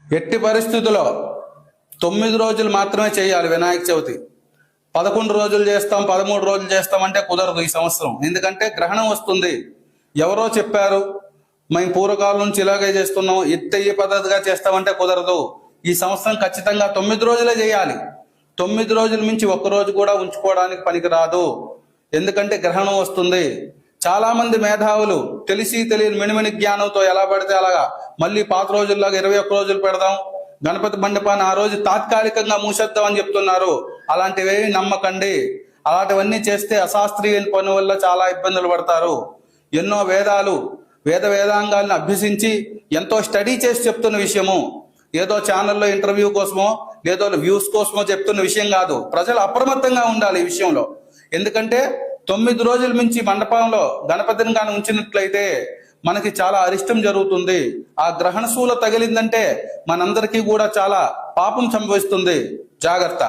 ఎట్టి పరిస్థితుల్లో 9 రోజులు మాత్రమే చేయాలి వినాయక చవితి. 11 రోజులు చేస్తాం, 13 రోజులు చేస్తామంటే కుదరదు ఈ సంవత్సరం. ఎందుకంటే గ్రహణం వస్తుంది. ఎవరో చెప్పారు, మేము పూర్వకాలం నుంచి ఇలాగే చేస్తున్నాం, ఈ పద్ధతిగా చేస్తామంటే కుదరదు. ఈ సంవత్సరం ఖచ్చితంగా 9 రోజులే చేయాలి. 9 రోజుల మించి ఒక్క రోజు కూడా ఉంచుకోవడానికి పనికిరాదు. ఎందుకంటే గ్రహణం వస్తుంది. చాలా మంది మేధావులు తెలిసి తెలియని మినిమిని జ్ఞానంతో ఎలా పడితే అలాగా మళ్ళీ పాత రోజుల్లాగా 21 రోజులు పెడదాం, గణపతి మండపాన్ని ఆ రోజు తాత్కాలికంగా మూసేద్దాం అని చెప్తున్నారు. అలాంటివేవి నమ్మకండి. అలాంటివన్నీ చేస్తే అశాస్త్రీయ పని వల్ల చాలా ఇబ్బందులు పడతారు. ఎన్నో వేదాంగాలను అభ్యసించి ఎంతో స్టడీ చేసి చెప్తున్న విషయము. ఏదో ఛానల్లో ఇంటర్వ్యూ కోసమో లేదో వ్యూస్ కోసమో చెప్తున్న విషయం కాదు. ప్రజలు అప్రమత్తంగా ఉండాలి ఈ విషయంలో. ఎందుకంటే 9 రోజుల మించి మండపంలో గణపతిని కానీ ఉంచినట్లయితే మనకి చాలా అరిష్టం జరుగుతుంది. ఆ గ్రహణ శూల తగిలిందంటే మనందరికీ కూడా చాలా పాపం సంభవిస్తుంది. జాగ్రత్త.